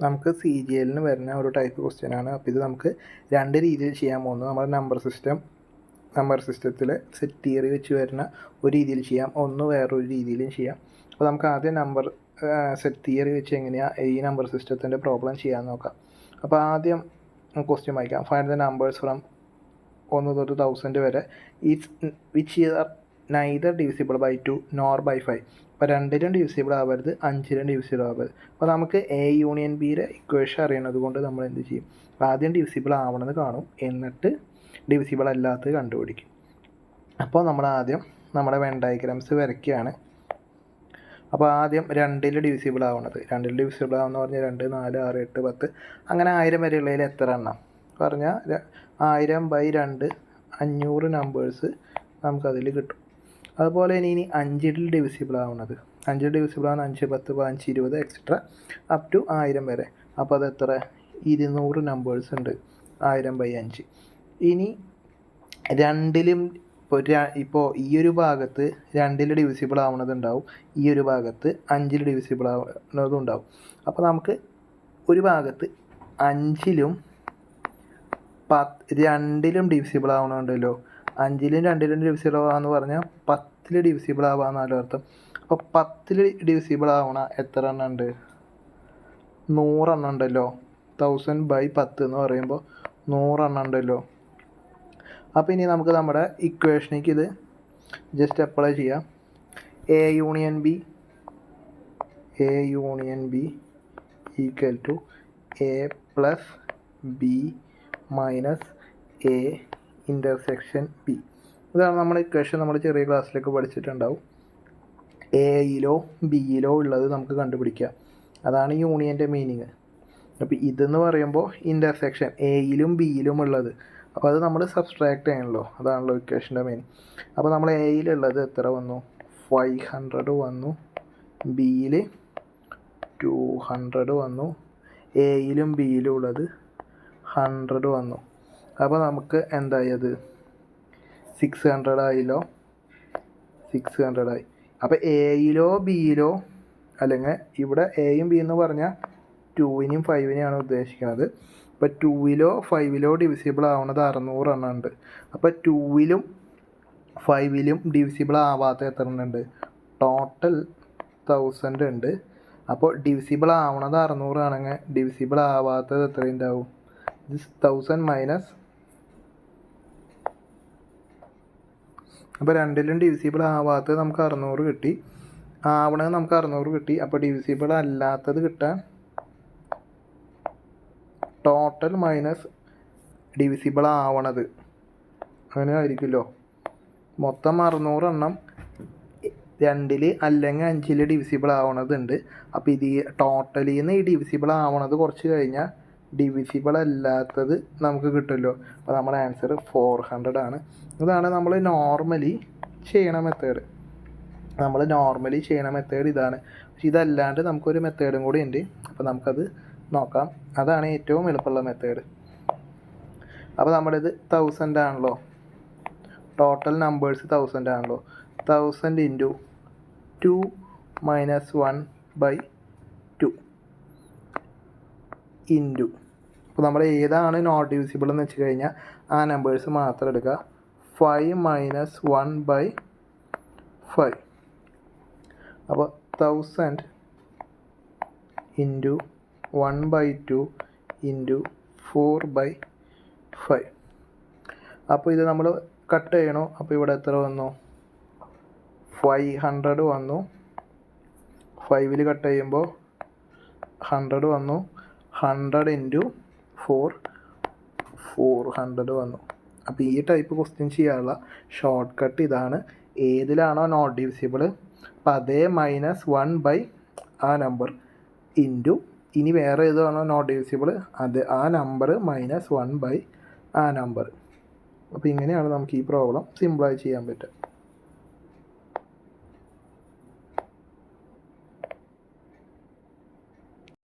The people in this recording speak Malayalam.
നമുക്ക് CGL-ന് വരുന്ന ഒരു ടൈപ്പ് ക്വസ്റ്റ്യനാണ്. അപ്പോൾ ഇത് നമുക്ക് രണ്ട് രീതിയിൽ ചെയ്യാൻ പോകുന്നത്. നമ്മുടെ നമ്പർ സിസ്റ്റത്തിൽ സെറ്റ് തിയറി വെച്ച് വരുന്ന ഒരു രീതിയിൽ ചെയ്യാം, ഒന്ന് വേറൊരു രീതിയിലും ചെയ്യാം. അപ്പോൾ നമുക്ക് ആദ്യം സെറ്റ് തിയറി വെച്ച് എങ്ങനെയാണ് ഈ നമ്പർ സിസ്റ്റത്തിൻ്റെ പ്രോബ്ലം ചെയ്യാൻ നോക്കാം. അപ്പോൾ ആദ്യം ക്വസ്റ്റ്യൻ വായിക്കാം. ഫൈൻഡ് ദ നമ്പേഴ്സ് ഫ്രം 1 തൊട്ട് 1000 വരെ which are neither divisible by 2 nor by 5. അപ്പോൾ 2ലും ഡിവിസിബിൾ ആവരുത്, 5ലും ഡിവിസിബിൾ ആവരുത്. അപ്പോൾ നമുക്ക് A യൂണിയൻ Bയുടെ ഇക്വേഷൻ അറിയണത് കൊണ്ട് നമ്മൾ എന്ത് ചെയ്യും? ആദ്യം ഡിവിസിബിൾ ആവണമെന്ന് കാണും, എന്നിട്ട് ഡിവിസിബിൾ അല്ലാത്തത് കണ്ടുപിടിക്കും. അപ്പോൾ നമ്മൾ ആദ്യം നമ്മുടെ വെൻ ഡയഗ്രാംസ് വരയ്ക്കുകയാണ്. അപ്പോൾ ആദ്യം 2ൽ ഡിവിസിബിൾ ആവുന്നത്, 2ൽ ഡിവിസിബിൾ ആവുന്ന പറഞ്ഞാൽ 2, 4, 6, 8, 10 അങ്ങനെ 1000 വരെയുള്ളതിൽ എത്ര എണ്ണം പറഞ്ഞാൽ 1000/2 500 നമ്പേഴ്സ് നമുക്കതിൽ കിട്ടും. അതുപോലെ ഇനി 5ൽ ഡിവിസിബിൾ ആവുന്നത്, 5ൽ ഡിവിസിബിൾ ആവുന്ന 5, 10, 15, 20 എക്സെട്ര അപ് ടു 1000 വരെ. അപ്പോൾ അത് എത്ര? 200 നമ്പേഴ്സ് ഉണ്ട് 1000/5. ഇനി 2ലും ഇപ്പോൾ ഈ ഒരു ഭാഗത്ത് 2ൽ ഡിവിസിബിൾ ആവുന്നതുണ്ടാവും, ഈ ഒരു ഭാഗത്ത് 5ൽ ഡിവിസിബിൾ ആവുന്നതും ഉണ്ടാവും. അപ്പോൾ നമുക്ക് ഒരു ഭാഗത്ത് 5ലും 2ലും ഡിവിസിബിൾ ആവണമുണ്ടല്ലോ, 5ലും 2ലും ഡിവിസിബിൾ ആവാന്ന് പറഞ്ഞാൽ 10ൽ ഡിവിസിബിൾ ആവാന്നാലും അർത്ഥം. അപ്പോൾ 10ൽ ഡിവിസിബിൾ ആവണ എത്ര എണ്ണം ഉണ്ട്? 100 എണ്ണം ഉണ്ടല്ലോ. 1000/10 എന്ന് പറയുമ്പോൾ 100 എണ്ണം ഉണ്ടല്ലോ. അപ്പോൾ ഇനി നമുക്ക് നമ്മുടെ ഇക്വേഷനിലേക്ക് ഇത് ജസ്റ്റ് അപ്ലൈ ചെയ്യാം. A union B equal to A plus B minus A intersection B. ഇതാണ് നമ്മുടെ ഇക്വേഷൻ. നമ്മൾ ചെറിയ ക്ലാസ്സിലേക്ക് പഠിച്ചിട്ടുണ്ടാവും. Aയിലോ Bയിലോ ഉള്ളത് നമുക്ക് കണ്ടുപിടിക്കാം. അതാണ് യൂണിയൻ്റെ മീനിങ്. അപ്പോൾ ഇതെന്ന് പറയുമ്പോൾ ഇൻ്റർസെക്ഷൻ Aയിലും Bയിലും ഉള്ളത്, അപ്പോൾ അത് നമ്മൾ സബ്സ്ട്രാക്ട് ചെയ്യണമല്ലോ, അതാണല്ലോ ഇക്വേഷൻ്റെ മീനിങ്. അപ്പോൾ നമ്മൾ Aയിലുള്ളത് എത്ര വന്നു? 500 വന്നു, Bയിൽ 200 വന്നു, Aയിലും Bയിലും ഉള്ളത് 100 വന്നു. അപ്പോൾ നമുക്ക് എന്തായത്? 600 ആയില്ലോ, 600 ആയി. അപ്പോൾ Aയിലോ Bയിലോ, അല്ലെങ്കിൽ ഇവിടെ Aയും B എന്ന് പറഞ്ഞാൽ 2നെയും 5നെയാണ് ഉദ്ദേശിക്കുന്നത്. അപ്പോൾ 2ലോ 5ലോ ഡിവിസിബിൾ ആവുന്നത് 600 എണ്ണം ഉണ്ട്. അപ്പോൾ 2ലും 5ലും ഡിവിസിബിൾ ആവാത്ത എത്ര എണ്ണം ഉണ്ട്? ടോട്ടൽ 1000 ഉണ്ട്. അപ്പോൾ ഡിവിസിബിൾ ആവണത് 600 ആണെങ്കിൽ ഡിവിസിബിൾ ആവാത്തത് എത്ര ഉണ്ടാവും? 1000 മൈനസ്. അപ്പോൾ 2ലും ഡിവിസിബിൾ ആവാത്തത് നമുക്ക് 600 കിട്ടി, ആവണത് നമുക്ക് 600 കിട്ടി. അപ്പോൾ ഡിവിസിബിൾ അല്ലാത്തത് കിട്ടാൻ ടോട്ടൽ മൈനസ് ഡിവിസിബിൾ ആവണത്, അങ്ങനെ ആയിരിക്കുമല്ലോ. മൊത്തം 600 എണ്ണം 2ൽ അല്ലെങ്കിൽ 5ൽ ഡിവിസിബിൾ ആവണതുണ്ട്. അപ്പോൾ ഇത് ടോട്ടലിൽ നിന്ന് ഈ ഡിവിസിബിൾ ആവണത് കുറച്ച് കഴിഞ്ഞാൽ ഡിവിസിബിൾ അല്ലാത്തത് നമുക്ക് കിട്ടുമല്ലോ. അപ്പോൾ നമ്മുടെ ആൻസർ 400 ആണ്. ഇതാണ് നമ്മൾ നോർമലി ചെയ്യണ മെത്തേഡ്. ഇതാണ്. പക്ഷെ ഇതല്ലാണ്ട് നമുക്കൊരു മെത്തേഡും കൂടി ഉണ്ട്. അപ്പോൾ നമുക്കത് നോക്കാം. അതാണ് ഏറ്റവും എളുപ്പമുള്ള മെത്തേഡ്. അപ്പോൾ നമ്മുടെ ഇത് 1000 ആണല്ലോ, ടോട്ടൽ നമ്പേഴ്സ് 1000 ആണല്ലോ. 1000 ഇൻറ്റു 2 മൈനസ് 1/2 ഇൻറ്റു, അപ്പോൾ നമ്മൾ ഏതാണ് നോട്ട് ഡിവിസിബിൾ എന്ന് വെച്ച് കഴിഞ്ഞാൽ ആ നമ്പേഴ്സ് മാത്രം എടുക്കുക. 5 മൈനസ് 1/5. അപ്പോൾ 1000 ഇൻറ്റു 1/2 ഇൻറ്റു 4/5. അപ്പോൾ ഇത് നമ്മൾ കട്ട് ചെയ്യണോ. അപ്പോൾ ഇവിടെ എത്ര വന്നു? 500 വന്നു. 5ൽ കട്ട് ചെയ്യുമ്പോൾ 100 വന്നു. 100 ഇൻറ്റു 4 400 വന്നു. അപ്പോൾ ഈ ടൈപ്പ് ക്വസ്റ്റ്യൻ ചെയ്യാനുള്ള ഷോർട്ട് കട്ട് ഇതാണ്. ഏതിലാണോ നോട്ട് ഡിവിസിബിൾ അപ്പോൾ അതേ -1 ആ നമ്പർ ഇൻറ്റു ഇനി വേറെ ഏതാണോ നോട്ട് ഡിവിസിബിൾ അത് ആ നമ്പർ -1 ആ നമ്പർ. അപ്പോൾ ഇങ്ങനെയാണ് നമുക്ക് ഈ പ്രോബ്ലം സിമ്പിളായി ചെയ്യാൻ പറ്റുക.